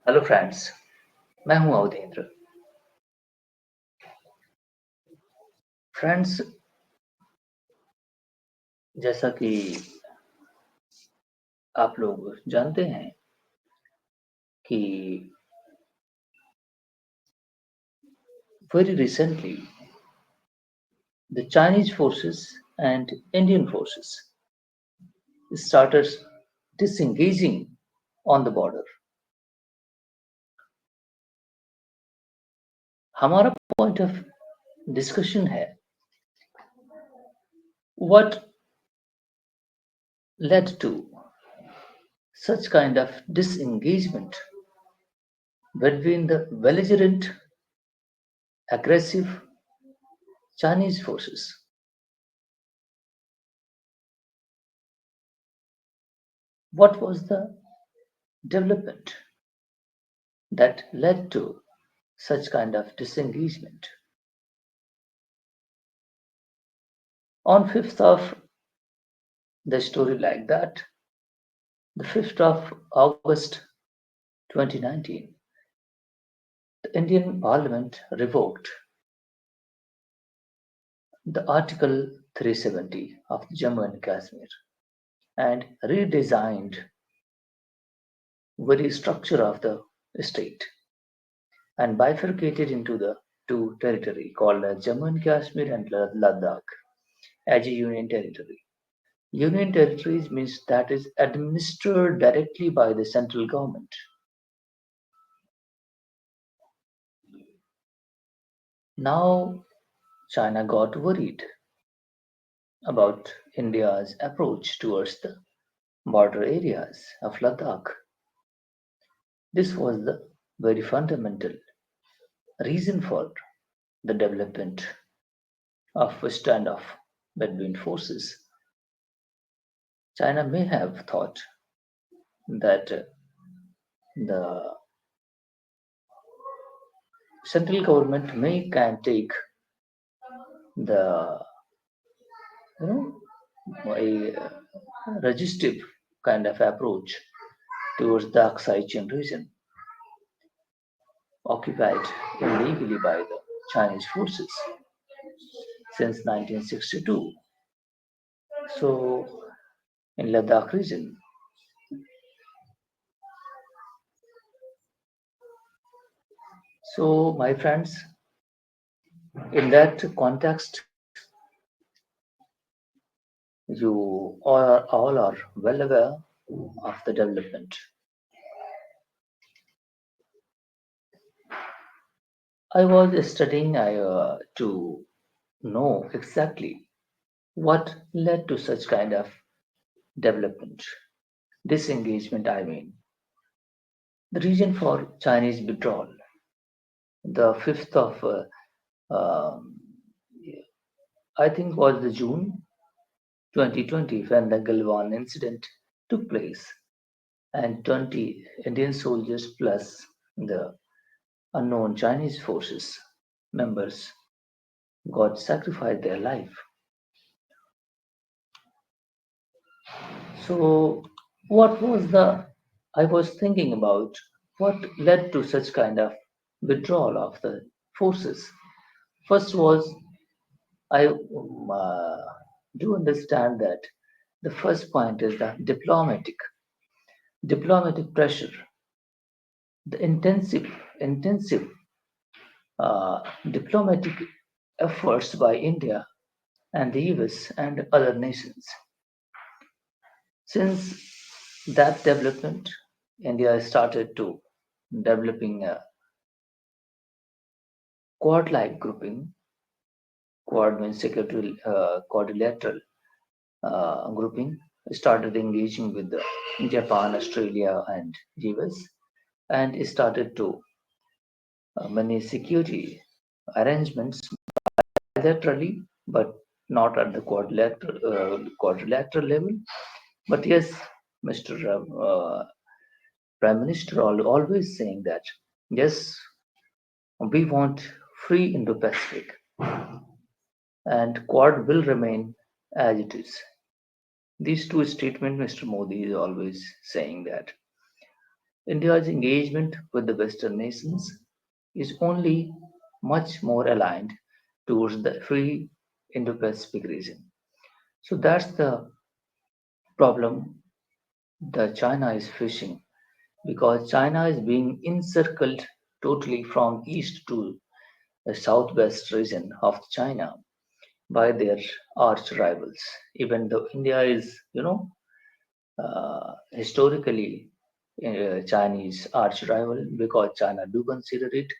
Hello friends. मैं हूं अवधेंद्र। Friends, जैसा कि आप लोग जानते हैं कि very recently the Chinese forces and Indian forces started disengaging on the border. हमारा पॉइंट ऑफ डिस्कशन है what led to such kind of disengagement between the belligerent, aggressive Chinese forces. What was the development that led to such kind of disengagement? On 5th of the story like that, the 5th of August 2019, the Indian Parliament revoked the Article 370 of Jammu and Kashmir and redesigned very structure of the state and bifurcated into the two territory called as Jammu and Kashmir and Ladakh as a union territory. Union territories means that is administered directly by the central government. Now China got worried about India's approach towards the border areas of Ladakh. This was the very fundamental reason for the development of a standoff between forces. China may have thought that the central government may can take the you know a resistive kind of approach towards the Aksai Chin region occupied illegally by the Chinese forces since 1962. So, in Ladakh region, so my friends, in that context, you all are well aware of the development. I was studying to know exactly what led to such kind of development, disengagement. I mean, the reason for Chinese withdrawal, the 5th of um, I think was the June 2020 when the Galwan incident took place and 20 Indian soldiers plus the unknown Chinese forces members got sacrificed their life. So what was the I was thinking about what led to such kind of withdrawal of the forces. First was I do understand that the first point is the diplomatic pressure, the intensive diplomatic efforts by India and the US and other nations. Since that development, India started to developing a quad-like grouping. Quad means quadrilateral grouping. Started engaging with the Japan, Australia, and US, and started to many security arrangements bilaterally, but not at the quadrilateral level. But yes, Mr. Prime Minister always saying that yes, we want free Indo-Pacific, and Quad will remain as it is. These two statements, Mr. Modi is always saying that. India's engagement with the Western nations is only much more aligned towards the free Indo-Pacific region. So that's the problem that China is facing because China is being encircled totally from east to the southwest region of China by their arch rivals. Even though India is, historically Chinese arch rival because China do consider it.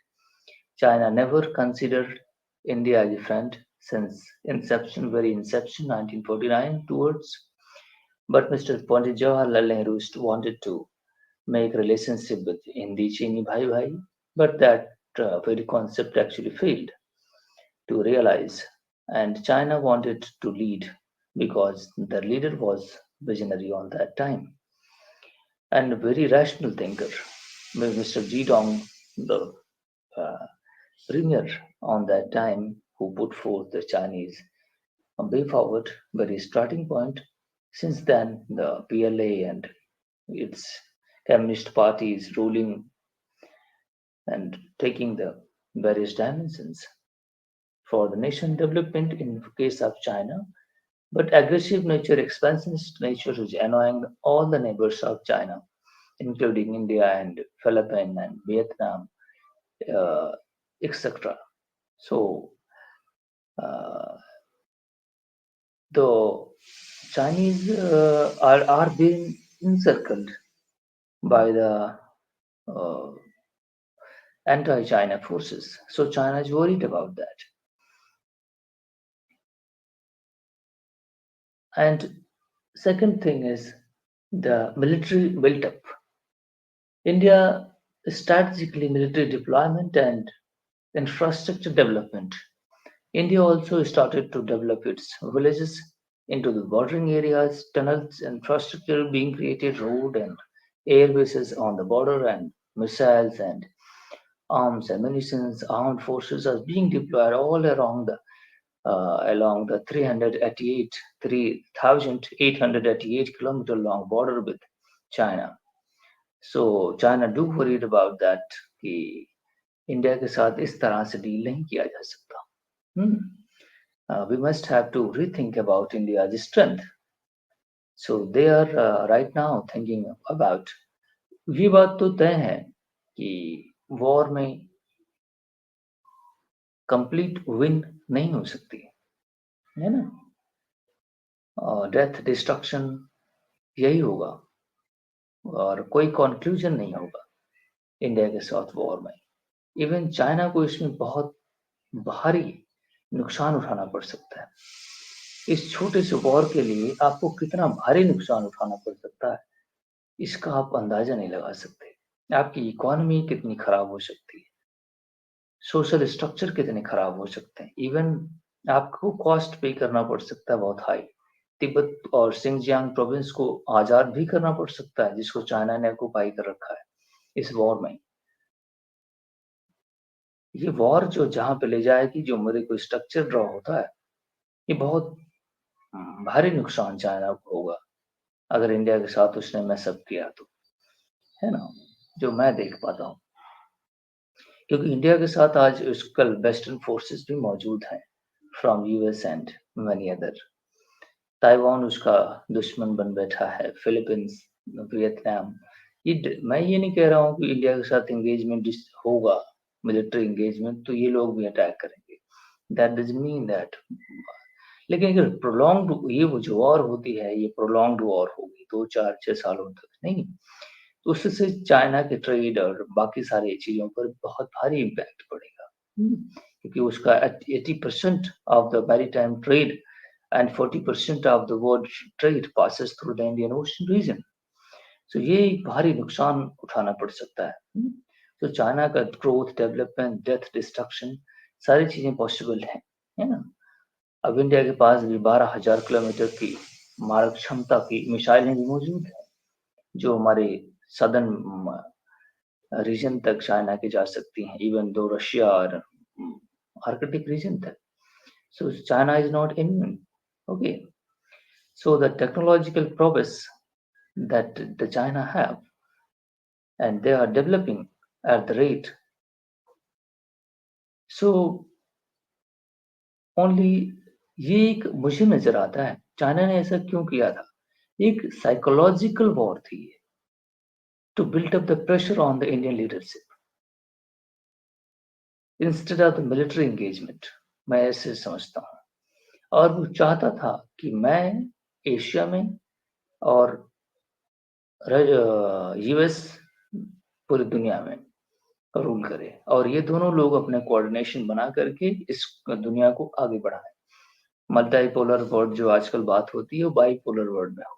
China never considered India as a friend since inception, very inception, 1949 towards. But Mr. Pandit Jawaharlal Nehru wanted to make relationship with Hindi Chini Bhai Bhai, but that very concept actually failed to realize. And China wanted to lead because the leader was visionary on that time and a very rational thinker. Mr. Zedong, the uh, premier on that time, who put forth the Chinese way forward, very starting point. Since then, the PLA and its communist parties ruling and taking the various dimensions for the nation development in case of China, but aggressive nature, expansionist nature is annoying all the neighbors of China, including India and Philippines and Vietnam, uh, etc. So uh, the Chinese are being encircled by the uh, anti-China forces. So China is worried about that. And second thing is the military built-up. India strategically military deployment and infrastructure development. India also started to develop its villages into the bordering areas, tunnels, infrastructure being created, road and air bases on the border, and missiles and arms, ammunition, armed forces are being deployed all along the 3,888 kilometer long border with China. So China do worried about that कि India के साथ इस तरह से deal नहीं किया जा सकता. Hmm. We must have to rethink about India's strength. So they are right now thinking about. ये बात तो तय है कि वॉर में कंप्लीट विन नहीं हो सकती है ना डेथ डिस्ट्रक्शन यही होगा और कोई कंक्लूजन नहीं होगा इंडिया के साथ वॉर में इवन चाइना को इसमें बहुत भारी नुकसान उठाना पड़ सकता है इस छोटे से वॉर के लिए आपको कितना भारी नुकसान उठाना पड़ सकता है इसका आप अंदाजा नहीं लगा सकते आपकी इकोनॉमी कितनी खराब हो सकती है सोशल स्ट्रक्चर कितने खराब हो सकते हैं इवन आपको कॉस्ट पे करना पड़ सकता है बहुत हाई तिब्बत और सिंगजियांग प्रोविंस को आजाद भी करना पड़ सकता है जिसको चाइना ने ऑक्युपाई कर रखा है इस वॉर में ये वॉर जो जहां पे ले जाएगी जो मेरे को स्ट्रक्चर ड्रॉ होता है ये बहुत भारी नुकसान चाइना को होगा अगर इंडिया के साथ उसने मैसअप किया तो है ना जो मैं देख पाता हूँ क्योंकि इंडिया के साथ आज कल वेस्टर्न फोर्सेस भी मौजूद हैं from US and money other Taiwan उसका दुश्मन बन बैठा है फिलीपींस वियतनाम मैं ये नहीं कह रहा हूँ कि इंडिया के साथ एंगेजमेंट होगा मिलिट्री एंगेजमेंट तो ये लोग भी अटैक करेंगे दैट डजंट मीन दैट लेकिन अगर प्रोलॉन्ग ये वो जो वॉर होती है ये प्रोलॉन्ग वॉर होगी 2 4 6 सालों तक नहीं तो उससे चाइना के ट्रेड और बाकी सारी चीजों पर बहुत भारी इम्पैक्ट पड़ेगा क्योंकि उसका 80% of the maritime trade and 40% of the world trade passes through the Indian Ocean region. So ये भारी नुकसान उठाना पड़ सकता है तो चाइना का ग्रोथ डेवलपमेंट डेथ डिस्ट्रक्शन सारी चीजें पॉसिबल है ना अब इंडिया के पास भी 12,000 किलोमीटर की मारक क्षमता की मिसाइलें भी मौजूद है जो हमारे सदर्न रीजन तक चाइना के जा सकती हैं इवन दो रशिया और आर्कटिक रीजन तक so China is not immune okay so the technological prowess that the China have and they are developing at the rate. So only ये एक मुझे नजर आता है चाइना ने ऐसा क्यों किया था एक साइकोलॉजिकल वॉर थी to build up the pressure on the Indian leadership instead of the military engagement. मैं ऐसे समझता हूँ और वो चाहता था कि मैं एशिया में और यूएस पूरी दुनिया में रूल करे और ये दोनों लोग अपने कोऑर्डिनेशन बना करके इस दुनिया को आगे बढ़ाएं मल्टीपोलर वर्ल्ड जो आजकल बात होती है वो बाइपोलर वर्ल्ड में हो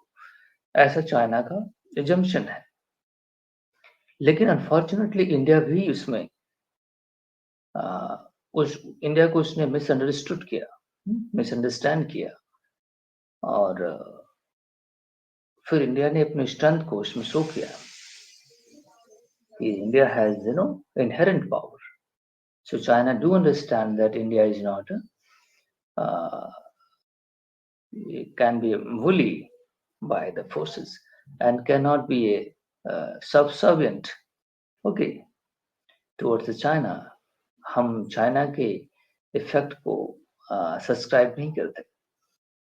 ऐसा चाइना का एजम्पशन है लेकिन अनफॉर्चुनेटली इंडिया भी उसमें उस इंडिया को उसने मिसअंडरस्टूड किया मिसअंडरस्टैंड किया और फिर इंडिया ने अपने स्ट्रेंथ को उसमें शो किया कि India has inherent power. So China do understand that India is not can be bullied by the forces and cannot be a subservient. Okay, towards the China, हम चाइना के effect को subscribe नहीं करते.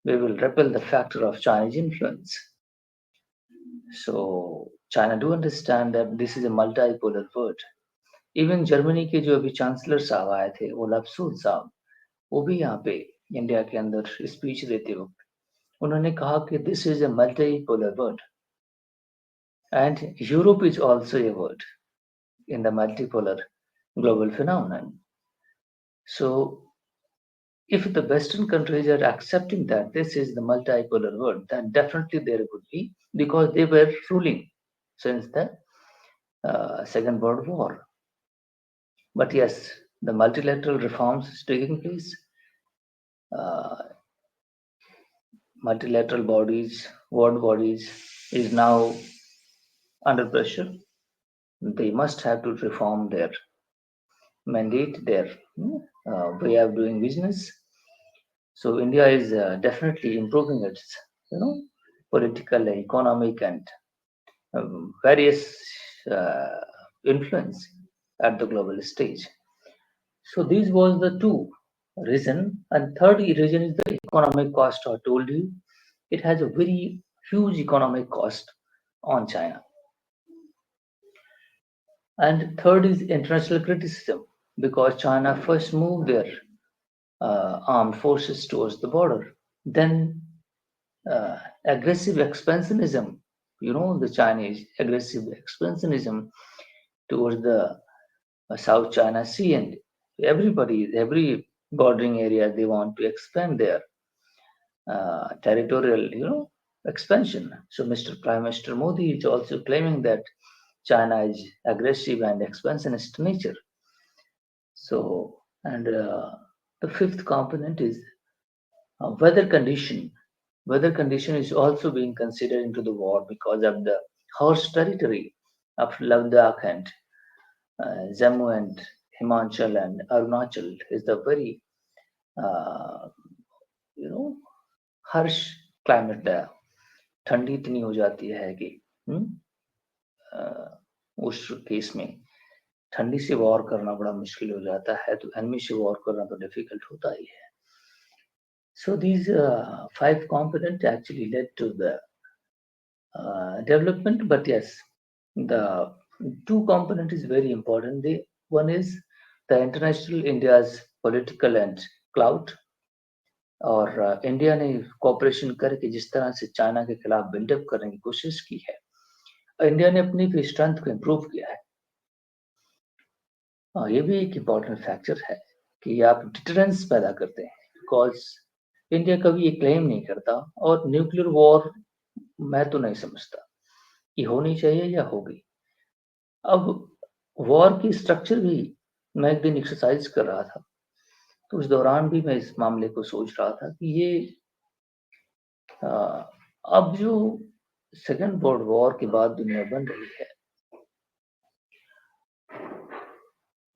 We will repel the factor of Chinese influence. So China do understand that this is a multipolar world. Even Germany के जो अभी chancellor साहब आए थे ओलाफ शोल्ज साहब वो भी यहाँ पे इंडिया के अंदर स्पीच देते वक्त उन्होंने कहा कि this is a multipolar world and Europe is also a world in the multipolar global phenomenon. So if the Western countries are accepting that this is the multipolar world, then definitely there would be, because they were ruling since the Second World War. But yes, the multilateral reforms is taking place. Multilateral bodies, world bodies, is now under pressure. They must have to reform their mandate, their way of doing business. So India is definitely improving its, political, economic, and various influence at the global stage. So these was the two reason, and third reason is the economic cost. I told you, it has a very huge economic cost on China. And third is international criticism, because China first moved their armed forces towards the border. Then aggressive expansionism, the Chinese aggressive expansionism towards the South China Sea, and every bordering area, they want to expand their territorial, expansion. So Mr. Prime Minister Modi is also claiming that China is aggressive and expansionist nature. So, and the fifth component is weather condition. Weather condition is also being considered into the war because of the harsh territory of Ladakh and Jammu and Himachal and Arunachal is the very, harsh climate there. ठंडी इतनी हो जाती है कि उस case में ठंडी से वॉर करना बड़ा मुश्किल हो जाता है तो एनिमी से वॉर करना तो डिफिकल्ट होता ही है. So these 5 components actually led to the development, but yes, the 2 component is very important. One is the international India's political and clout, और इंडिया ने कोऑपरेशन करके जिस तरह से चाइना के खिलाफ बिल्डअप करने की कोशिश की है, इंडिया ने अपनी स्ट्रेंथ को इम्प्रूव किया है. ये भी एक इम्पॉर्टेंट फैक्टर है कि आप डिटरेंस पैदा करते हैं, बिकॉज इंडिया कभी ये क्लेम नहीं करता, और न्यूक्लियर वॉर मैं तो नहीं समझता कि होनी चाहिए या होगी. अब वॉर की स्ट्रक्चर भी मैं एक दिन एक्सरसाइज कर रहा था, तो उस दौरान भी मैं इस मामले को सोच रहा था कि ये अब जो सेकेंड वर्ल्ड वॉर के बाद दुनिया बन रही है,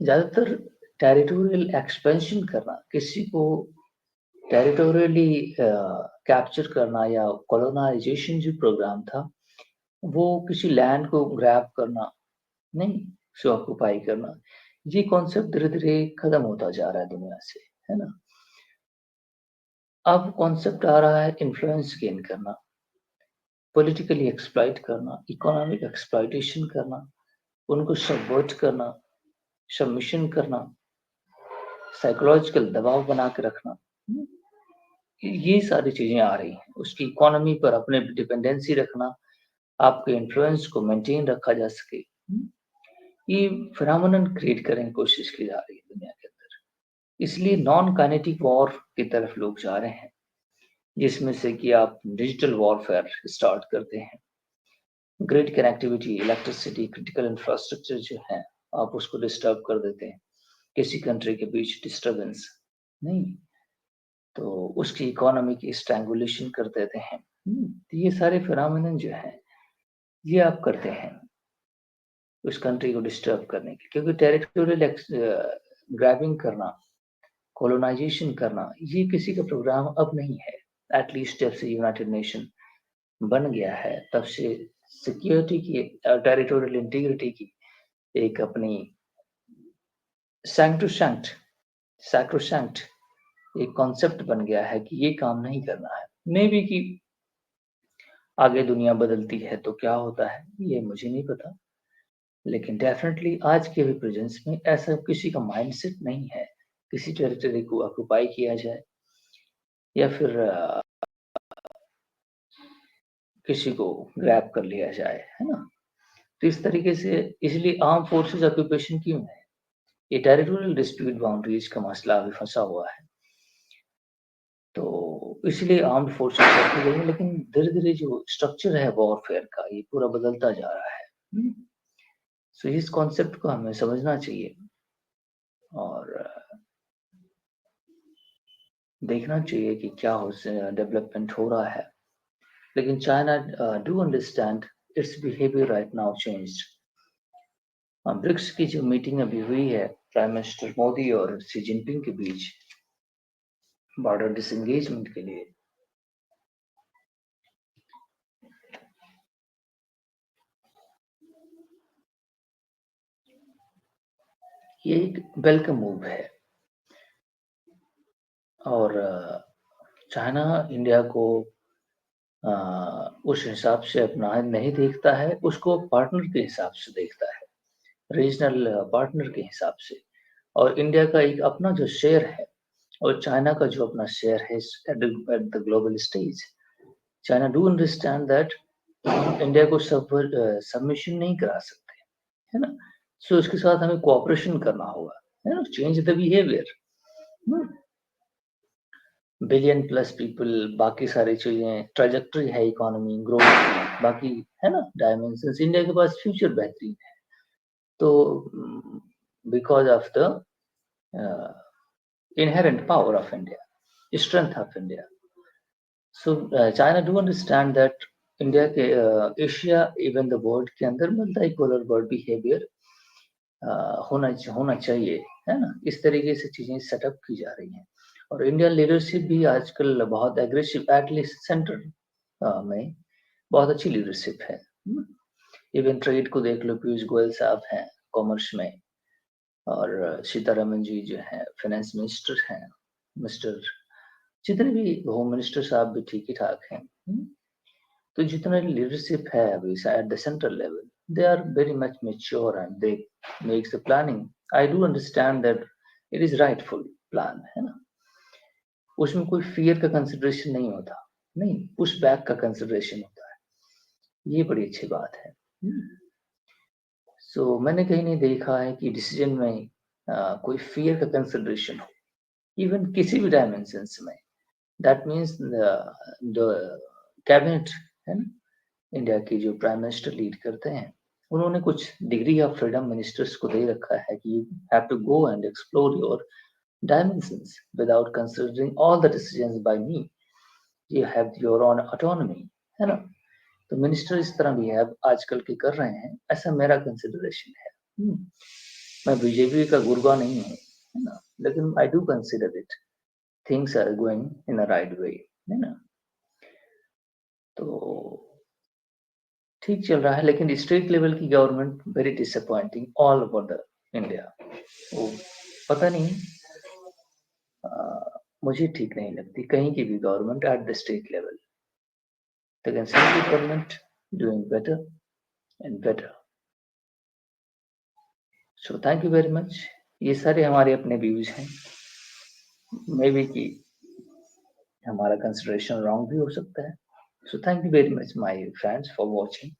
ज्यादातर टेरिटोरियल एक्सपेंशन करना, किसी को टेरिटोरियली कैप्चर करना या कॉलोनाइजेशन जो प्रोग्राम था, वो किसी लैंड को ग्रैब करना, नहीं, उसको ऑक्यूपाई करना। ये कॉन्सेप्ट धीरे-धीरे खत्म होता जा रहा है दुनिया से, है ना? अब कॉन्सेप्ट आ रहा है इन्फ्लुएंस गेन करना, पॉलिटिकली एक्सप्लॉइट करना, इकोनॉमिक एक्सप्लॉइटेशन करना, उनको सबवर्ट करना, सबमिशन करना, साइकोलॉजिकल दबाव बना के रखना। ये सारी चीज़ें आ रही हैं। उसकी इकोनॉमी पर अपने डिपेंडेंसी रखना, आपके इन्फ्लुएंस को मेंटेन रखा जा सके। ये फिनोमेनन क्रिएट करने की कोशिश की जा रही है दुनिया के अंदर। इसलिए नॉन काइनेटिक वॉर की तरफ लोग जा रहे हैं, जिसमें से कि आप डिजिटल वॉरफेयर स्टार्ट करते हैं। Grid connectivity, electricity, critical infrastructure जो है, आप उसको डिस्टर्ब कर देते हैं। किसी कंट्री के बीच डिस्टर्बेंस नहीं, तो उसकी इकोनॉमी की स्ट्रैंगुलेशन कर देते हैं। तो ये सारे फिनोमेनन जो हैं, ये आप करते हैं उस कंट्री को डिस्टर्ब करने के, क्योंकि टेरिटोरियल ग्रैबिंग करना, कॉलोनाइजेशन करना, ये किसी का प्रोग्राम अब नहीं है। एटलीस्ट जब से यूनाइटेड नेशन बन गया है, तब से सिक्योरिटी की, टेरिटोरियल इंटीग्रिटी की एक अपनी सैंक्टोसैंक्ट सैक्रोसैंक्ट एक कॉन्सेप्ट बन गया है कि ये काम नहीं करना है। मे बी कि आगे दुनिया बदलती है तो क्या होता है, ये मुझे नहीं पता। लेकिन डेफिनेटली आज के भी प्रेजेंस में ऐसा किसी का माइंडसेट नहीं है, किसी टेरिटरी को ऑक्यूपाई किया जाए या फिर किसी को ग्रैब कर लिया जाए, है ना? तो इस तरीके से, इसलिए आर्म फोर्सेस ऑक्यूपेशन क्यों है? ये टेरिटोरियल डिस्प्यूट बाउंड्रीज का मसला अभी फंसा हुआ है, तो इसलिए आर्म्ड फोर्सेस रखी गई है। लेकिन धीरे-धीरे जो स्ट्रक्चर है वॉरफेयर का, ये पूरा बदलता जा रहा है। सो इस कॉन्सेप्ट को हमें समझना चाहिए और देखना चाहिए कि क्या हो डेवलपमेंट हो रहा है। लेकिन China do understand its behaviour right now changed. BRICS की जो मीटिंग अभी हुई है प्राइम मिनिस्टर मोदी और शी जिनपिंग के बीच बॉर्डर डिसंगेजमेंट के लिए, ये एक वेलकम मूव है और चाइना इंडिया को उस हिसाब से अपना नहीं देखता है, उसको पार्टनर के हिसाब से देखता है, रीजनल पार्टनर के हिसाब से। और इंडिया का एक अपना जो शेयर है और चाइना का जो अपना शेयर है at the global stage, China do understand that हम इंडिया को सबमिशन नहीं करा सकते, है ना? सो इसके साथ हमें कोऑपरेशन करना होगा, है ना? Change the behaviour. Billion plus people, बाकी सारी चीजें, ट्रेजेक्टरी है इकोनॉमी ग्रोथ की, बाकी है ना डायमेंशंस, इंडिया के पास फ्यूचर बेहतरीन है। तो because of the inherent power of India, strength of India. So China do understand that India के एशिया इवन द वर्ल्ड के अंदर मल्टीपोलर वर्ल्ड बिहेवियर होना चाहिए, है ना? इस तरीके से चीजें सेटअप की जा रही हैं और इंडियन लीडरशिप भी आजकल बहुत एग्रेसिव, एटलीस्ट सेंटर में बहुत अच्छी लीडरशिप है। इवन ट्रेड को देख लो, पीयूष गोयल साहब हैं कॉमर्स में और सीतारमन जी जो है फाइनेंस मिनिस्टर हैं, मिस्टर जितने भी होम मिनिस्टर साहब भी ठीक ही ठाक हैं। तो जितना लीडरशिप है अभी at the central level, they are very much mature and they makes the planning. I do understand that it is rightful plan, है ना? उसमें कोई फियर का कंसिडरेशन नहीं होता, नहीं, पुश बैक का कंसिडरेशन होता है। ये बड़ी अच्छी बात है। सो मैंने कहीं नहीं देखा है कि डिसीजन में कोई फियर का कंसिडरेशन हो, इवन किसी भी डायमेंशंस में। दैट मीन्स द कैबिनेट, है ना, इंडिया की जो प्राइम मिनिस्टर लीड करते हैं, उन्होंने कुछ डिग्री ऑफ फ्रीडम मिनिस्टर्स को दे रखा है कि you have to go and explore your dimensions without considering all the decisions by me, you have your own autonomy, है ना? तो मिनिस्टर इस तरह बिहेव आजकल के कर रहे हैं, ऐसा मेरा कंसिडरेशन है। मैं बीजेपी का गुरगा नहीं हूँ, है ना? लेकिन I do consider it things are going in a right way, है ना? तो ठीक चल रहा है, लेकिन स्टेट लेवल की government very disappointing all over the India. वो पता नहीं, मुझे ठीक नहीं लगती कहीं की भी government at the state level. लेकिन central government doing better and better. So thank you very much. ये सारे हमारे अपने व्यूज हैं, मे बी कि हमारा कंसिडरेशन रॉन्ग भी हो सकता है। सो thank you very much my friends for watching.